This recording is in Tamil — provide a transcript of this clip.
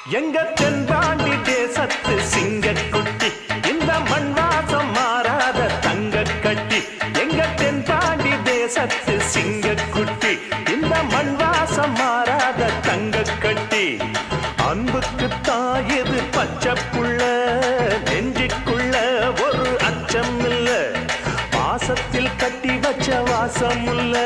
எங்க தென்பாண்டி தேசத்து சிங்கக்குட்டி இந்த மண் வாசம் மாறாத தங்க கட்டி எங்க தென்பாண்டி தேசத்து சிங்கக்குட்டி இந்த மண் வாசம் மாறாத தங்க கட்டி அன்புக்கு தாயது பச்சை புள்ள நெஞ்சுக்குள்ள ஒரு அச்சம் இல்ல பாசத்தில் கட்டி வச்ச வாசம் இல்ல